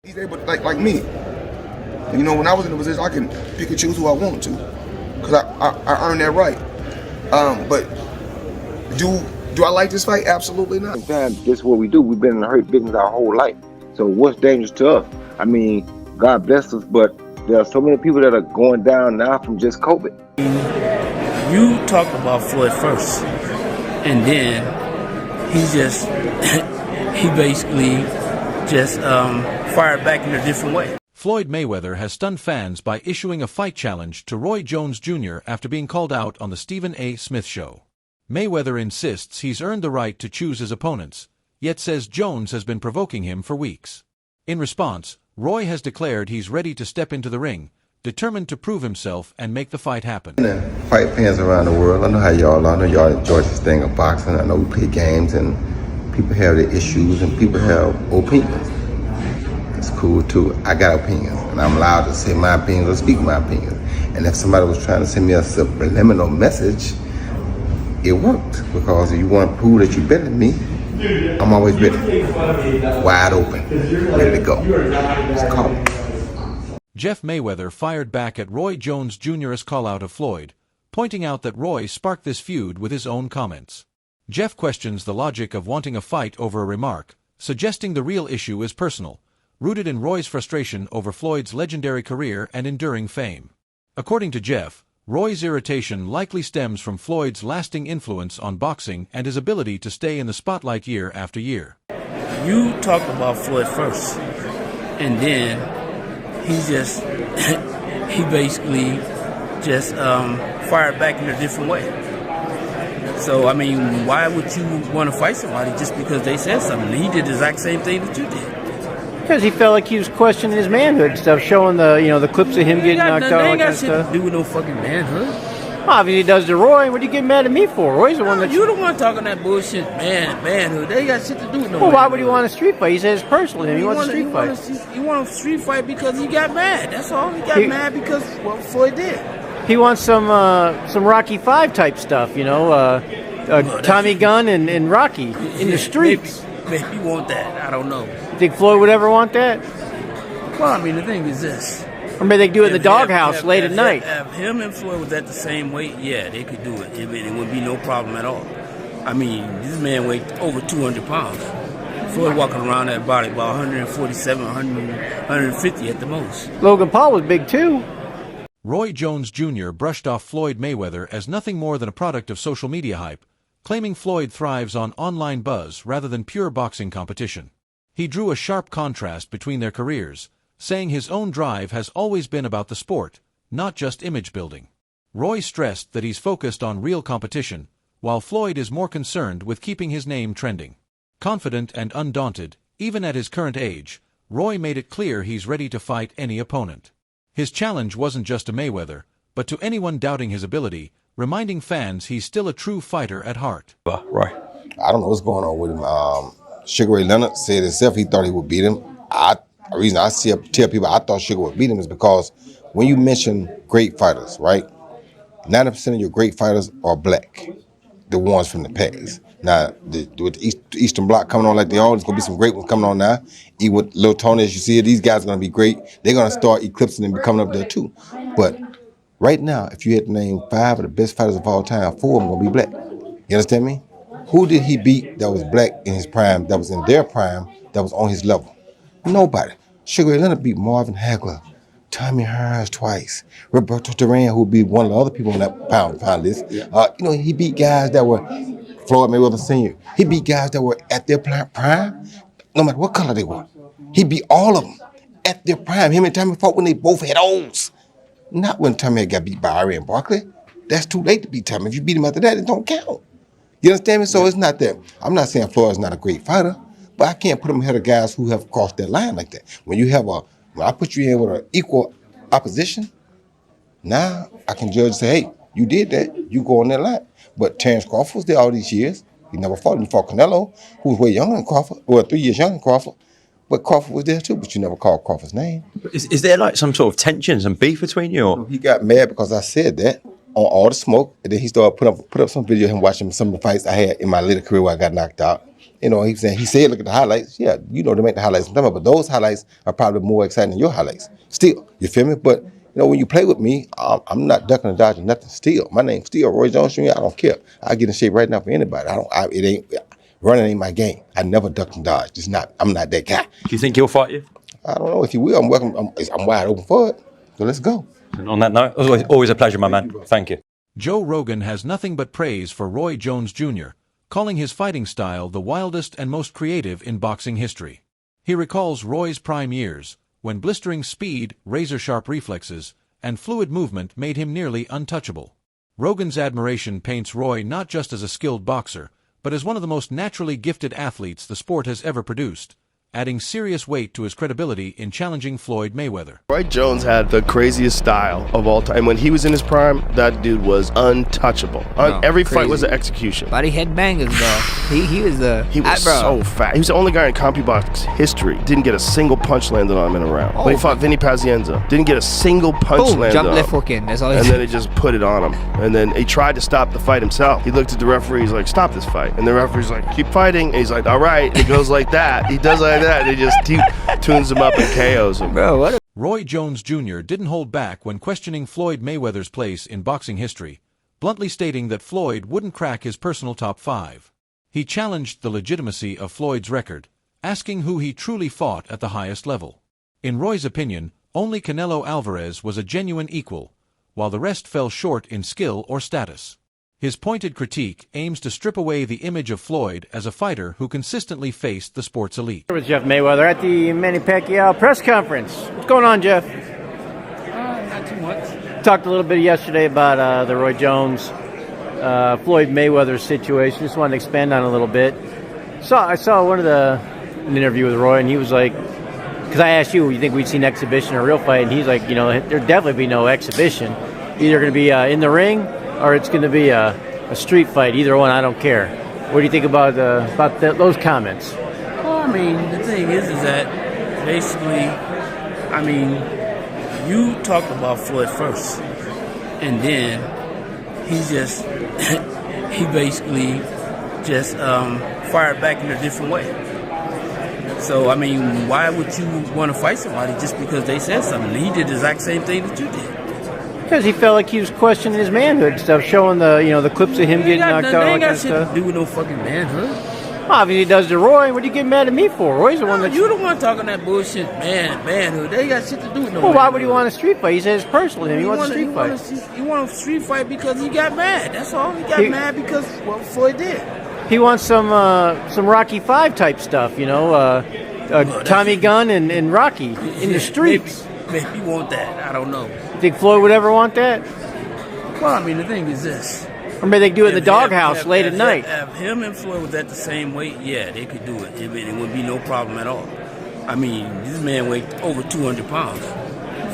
He's able to, like me. You know, when I was in the position, I can pick and choose who I want to, because I earned that right. But do I like this fight? Absolutely not. Sometimes this is what we do. We've been in the hurt business our whole life. So what's dangerous to us? I mean, God bless us, but there are so many people that are going down now from just COVID. You talked about Floyd first, and then he just he basically just fired back in a different way. Floyd Mayweather has stunned fans by issuing a fight challenge to Roy Jones Jr. after being called out on the Stephen A. Smith Show. Mayweather insists he's earned the right to choose his opponents, yet says Jones has been provoking him for weeks. In response, Roy has declared he's ready to step into the ring, determined to prove himself and make the fight happen. Fight fans around the world, I know how y'all are. I know y'all enjoy this thing of boxing. I know we play games and people have their issues and people have opinions. It's cool too. I got opinions and I'm allowed to say my opinions or speak my opinions. And if somebody was trying to send me a subliminal message, it worked, because if you want to prove that you're better than me, I'm always ready, wide open, ready to go. Just call me. Jeff Mayweather fired back at Roy Jones Jr.'s call-out of Floyd, pointing out that Roy sparked this feud with his own comments. Jeff questions the logic of wanting a fight over a remark, suggesting the real issue is personal, rooted in Roy's frustration over Floyd's legendary career and enduring fame. According to Jeff, Roy's irritation likely stems from Floyd's lasting influence on boxing and his ability to stay in the spotlight year after year. You talked about Floyd first, and then he just he basically just fired back in a different way. So I mean, why would you want to fight somebody just because they said something? He did the exact same thing that you did. Because he felt like he was questioning his manhood and stuff, showing the the clips of him getting knocked out. They ain't got shit to do with no fucking manhood. Obviously, he does to Roy. What are you getting mad at me for? Roy's the one that you the one talking that bullshit, manhood. They ain't got shit to do with no. Well, why would he want a street fight? He says personally, he wants a street fight. He want a street fight because he got mad. That's all. He got mad because what Floyd did. He wants some Rocky V type stuff, Tommy Gunn and Rocky in the streets. Maybe you want that. I don't know. You think Floyd would ever want that? Well, I mean, the thing is this. Or maybe they do it in the doghouse late at night. If him and Floyd was at the same weight, yeah, they could do it. It would be no problem at all. I mean, this man weighed over 200 pounds. Floyd walking around that body about 147, 150 at the most. Logan Paul was big too. Roy Jones Jr. brushed off Floyd Mayweather as nothing more than a product of social media hype, claiming Floyd thrives on online buzz rather than pure boxing competition. He drew a sharp contrast between their careers, saying his own drive has always been about the sport, not just image building. Roy stressed that he's focused on real competition, while Floyd is more concerned with keeping his name trending. Confident and undaunted, even at his current age, Roy made it clear he's ready to fight any opponent. His challenge wasn't just to Mayweather, but to anyone doubting his ability, reminding fans he's still a true fighter at heart. Right. I don't know what's going on with him. Sugar Ray Leonard said himself he thought he would beat him. The reason I tell people I thought Sugar would beat him is because when you mention great fighters, right, 90% of your great fighters are black, the ones from the past. Now, with the Eastern Bloc coming on like they are, there's going to be some great ones coming on now. Even with Lil Tony, as you see it, these guys are going to be great. They're going to start eclipsing and becoming up there too. But right now, if you had to name 5 of the best fighters of all time, 4 of them are going to be black. You understand me? Who did he beat that was black in his prime, that was in their prime, that was on his level? Nobody. Sugar Ray Leonard beat Marvin Hagler, Tommy Hearns twice, Roberto Duran, who would be one of the other people on that pound list. He beat guys that were Floyd Mayweather Sr. He beat guys that were at their prime, no matter what color they were. He beat all of them at their prime. Him and Tommy fought when they both had O's. Not when Tommy got beat by Iran Barkley. That's too late to beat Tommy. If you beat him after that, it don't count. You understand me? So it's not that. I'm not saying Floyd's not a great fighter, but I can't put him ahead of guys who have crossed that line like that. When I put you in with an equal opposition, now I can judge and say, hey, you did that, you go on that line. But Terrence Crawford was there all these years. He never fought. He fought Canelo, who was way younger than Crawford, 3 years younger than Crawford. But Crawford was there too, but you never called Crawford's name. Is there like some sort of tension, some beef between you? Or? He got mad because I said that on All the Smoke, and then he started put up some video of him watching some of the fights I had in my later career where I got knocked out. You know, he said, look at the highlights. Yeah, you know, they make the highlights. But those highlights are probably more exciting than your highlights. Still, you feel me? But, you know, when you play with me, I'm not ducking and dodging nothing. Still, my name's still Roy Jones Jr. I don't care. I get in shape right now for anybody. Running ain't my game. I never ducked and dodged. I'm not that guy. Do you think he'll fight you? I don't know if you will. I'm welcome. I'm wide open for it. So let's go. And on that note, always a pleasure, my man. Thank you. Joe Rogan has nothing but praise for Roy Jones Jr., calling his fighting style the wildest and most creative in boxing history. He recalls Roy's prime years, when blistering speed, razor-sharp reflexes, and fluid movement made him nearly untouchable. Rogan's admiration paints Roy not just as a skilled boxer, but as one of the most naturally gifted athletes the sport has ever produced, adding serious weight to his credibility in challenging Floyd Mayweather. Roy Jones had the craziest style of all time. When he was in his prime, that dude was untouchable. Every fight was an execution. Body head bangers, bro. He was so fat. He was the only guy in CompuBox history didn't get a single punch landed on him in a round. When he fought Vinny Pazienza, didn't get a single punch landed jump on left him. hook in. That's all he And did. then he just put it on him. And then he tried to stop the fight himself. He looked at the referee, he's like, stop this fight. And the referee's like, keep fighting. And he's like, all right. And he goes like that. He does like that. And he just tunes him up and KOs him. Bro, what? Roy Jones Jr. didn't hold back when questioning Floyd Mayweather's place in boxing history, bluntly stating that Floyd wouldn't crack his personal top 5. He challenged the legitimacy of Floyd's record, asking who he truly fought at the highest level. In Roy's opinion, only Canelo Alvarez was a genuine equal, while the rest fell short in skill or status. His pointed critique aims to strip away the image of Floyd as a fighter who consistently faced the sport's elite. Here with Jeff Mayweather at the Manny Pacquiao press conference. What's going on, Jeff? Not too much. Talked a little bit yesterday about the Roy Jones, Floyd Mayweather situation. Just wanted to expand on it a little bit. I saw an interview with Roy, and he was like, because I asked you think we'd see an exhibition or a real fight, and he's like, you know, there'd definitely be no exhibition. Either going to be in the ring or it's going to be a street fight. Either one, I don't care. What do you think about those comments? Well, I mean, the thing is that basically, I mean, you talked about Floyd first, and then he basically just fired back in a different way. So, I mean, why would you want to fight somebody just because they said something? He did the exact same thing that you did. Because he felt like he was questioning his manhood and stuff, showing the clips of him getting knocked out. They All ain't got that shit stuff. to do with no fucking manhood. Obviously, he does to Roy. What are you getting mad at me for? Roy's the one that you the one talking that bullshit manhood. They ain't got shit to do with no. Well, why manhood. would he want a street fight? He says personally, he wants a street fight. He want a street fight because he got mad. That's all. He got mad because what Floyd did. He wants some Rocky V type stuff, you know, Tommy Gunn and Rocky in the streets. Maybe he want that. I don't know. You think Floyd would ever want that? Well, I mean, the thing is this. Or maybe they do it in the doghouse late at night. If him and Floyd was at the same weight, yeah, they could do it. It would be no problem at all. I mean, this man weighed over 200 pounds.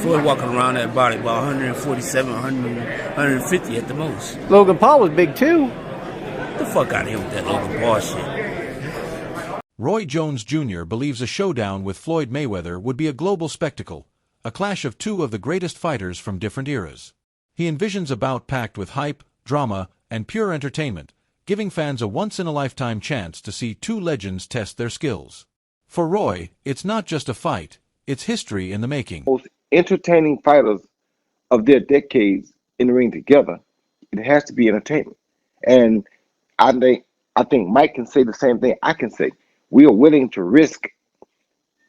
Floyd walking around that body about 147, 150 at the most. Logan Paul was big too. Get the fuck out of here with that Logan Paul shit. Roy Jones Jr. believes a showdown with Floyd Mayweather would be a global spectacle, a clash of two of the greatest fighters from different eras. He envisions a bout packed with hype, drama, and pure entertainment, giving fans a once-in-a-lifetime chance to see two legends test their skills. For Roy, it's not just a fight, it's history in the making. Most entertaining fighters of their decades in the ring together, it has to be entertainment. And I think Mike can say the same thing I can say. We are willing to risk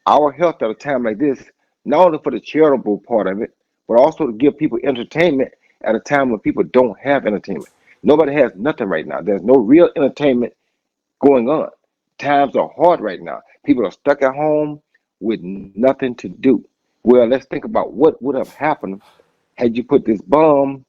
our health at a time like this, not only for the charitable part of it, but also to give people entertainment at a time when people don't have entertainment. Nobody has nothing right now. There's no real entertainment going on. Times are hard right now. People are stuck at home with nothing to do. Well, let's think about what would have happened had you put this bomb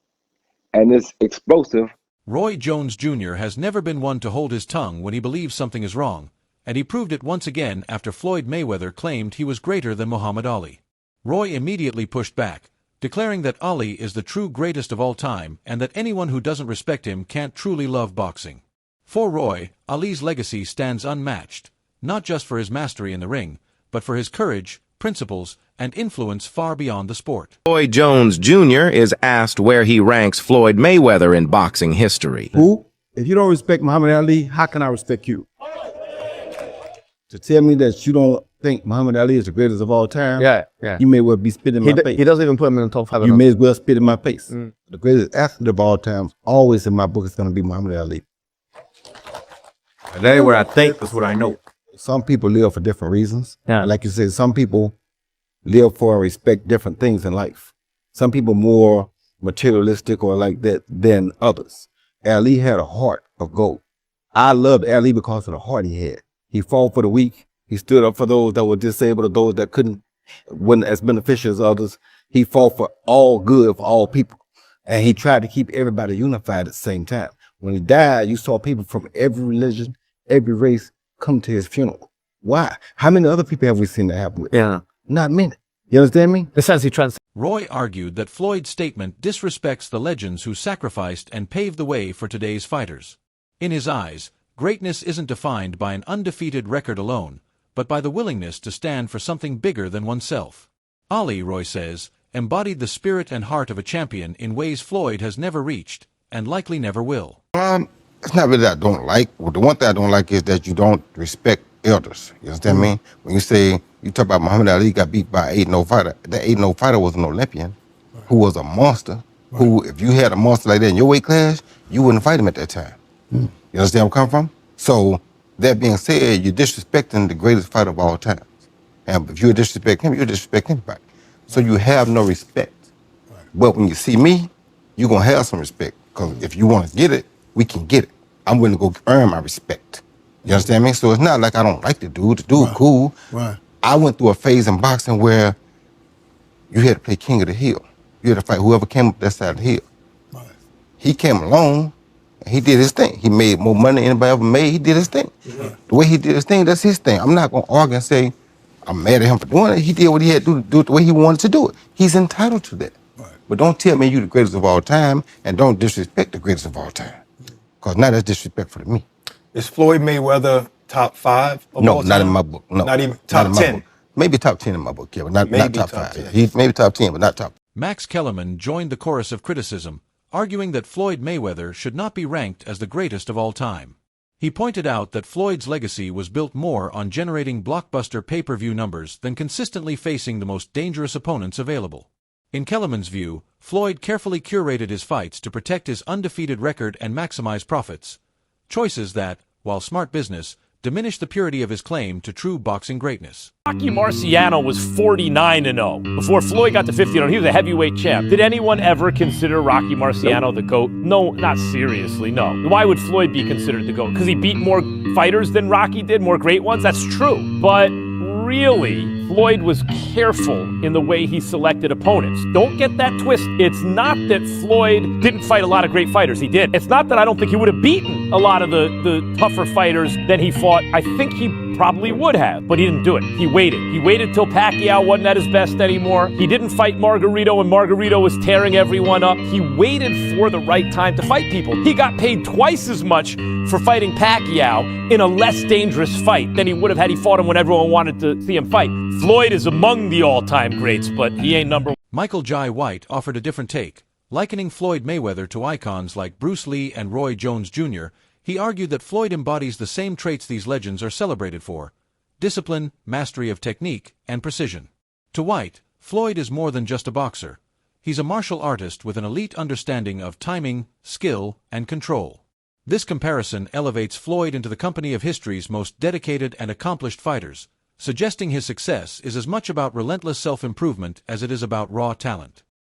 and this explosive. Roy Jones Jr. has never been one to hold his tongue when he believes something is wrong, and he proved it once again after Floyd Mayweather claimed he was greater than Muhammad Ali. Roy immediately pushed back, declaring that Ali is the true greatest of all time and that anyone who doesn't respect him can't truly love boxing. For Roy, Ali's legacy stands unmatched, not just for his mastery in the ring, but for his courage, principles, and influence far beyond the sport. Roy Jones Jr. is asked where he ranks Floyd Mayweather in boxing history. Who? If you don't respect Muhammad Ali, how can I respect you? To tell me that you don't think Muhammad Ali is the greatest of all time, Yeah. you may well be spitting in my face. He doesn't even put him in the top 5. You may as well spit in my face. The greatest athlete of all time, always in my book, is going to be Muhammad Ali. And that ain't what I think, that's what I know. Some people live for different reasons. Yeah. Like you said, some people live for and respect different things in life. Some people more materialistic or like that than others. Ali had a heart of gold. I loved Ali because of the heart he had. He fought for the weak. He stood up for those that were disabled or those that wasn't as beneficial as others. He fought for all good for all people. And he tried to keep everybody unified at the same time. When he died, you saw people from every religion, every race come to his funeral. Why? How many other people have we seen that happen with? Yeah. Not many. You understand me? The sense he trans. Roy argued that Floyd's statement disrespects the legends who sacrificed and paved the way for today's fighters. In his eyes, greatness isn't defined by an undefeated record alone, but by the willingness to stand for something bigger than oneself. Ali, Roy says, embodied the spirit and heart of a champion in ways Floyd has never reached, and likely never will. It's not really that I don't like. Well, the one thing I don't like is that you don't respect elders. You understand me? When you talk about Muhammad Ali got beat by an 8-0 fighter, that 8-0 fighter was an Olympian who was a monster, who, if you had a monster like that in your weight class, you wouldn't fight him at that time. You understand where I'm coming from? So, that being said, you're disrespecting the greatest fighter of all time. And if you disrespect him, you disrespect anybody. So you have no respect. But when you see me, you're going to have some respect. Because if you want to get it, we can get it. I'm willing to go earn my respect. You understand me? So it's not like I don't like the dude. The dude cool. Right. I went through a phase in boxing where you had to play king of the hill. You had to fight whoever came up that side of the hill. Right. He came along, and he did his thing. He made more money than anybody ever made. He did his thing. Right. The way he did his thing, that's his thing. I'm not going to argue and say, I'm mad at him for doing it. He did what he had to do it the way he wanted to do it. He's entitled to that. Right. But don't tell me you're the greatest of all time, and don't disrespect the greatest of all time. Because now that's disrespectful to me. Is Floyd Mayweather top 5 of No, all not time? in my book. No, Not even not top in my 10? book. Maybe top 10 in my book, yeah, but not Maybe top top 5. 10. He's maybe top 10, but not top. Max Kellerman joined the chorus of criticism, arguing that Floyd Mayweather should not be ranked as the greatest of all time. He pointed out that Floyd's legacy was built more on generating blockbuster pay-per-view numbers than consistently facing the most dangerous opponents available. In Kellerman's view, Floyd carefully curated his fights to protect his undefeated record and maximize profits, choices that, while smart business, diminish the purity of his claim to true boxing greatness. Rocky Marciano was 49-0. Before Floyd got to 50-0, he was a heavyweight champ. Did anyone ever consider Rocky Marciano the GOAT? No, not seriously, no. Why would Floyd be considered the GOAT? Because he beat more fighters than Rocky did, more great ones? That's true. But really, Floyd was careful in the way he selected opponents. Don't get that twist. It's not that Floyd didn't fight a lot of great fighters. He did. It's not that I don't think he would have beaten a lot of the tougher fighters than he fought. I think he probably would have, but he didn't do it. He waited. He waited till Pacquiao wasn't at his best anymore. He didn't fight Margarito when Margarito was tearing everyone up. He waited for the right time to fight people. He got paid twice as much for fighting Pacquiao in a less dangerous fight than he would have had he fought him when everyone wanted to see him fight. Floyd is among the all-time greats, but he ain't number one. Michael Jai White offered a different take. Likening Floyd Mayweather to icons like Bruce Lee and Roy Jones Jr., he argued that Floyd embodies the same traits these legends are celebrated for: discipline, mastery of technique, and precision. To White, Floyd is more than just a boxer. He's a martial artist with an elite understanding of timing, skill, and control. This comparison elevates Floyd into the company of history's most dedicated and accomplished fighters, suggesting his success is as much about relentless self-improvement as it is about raw talent.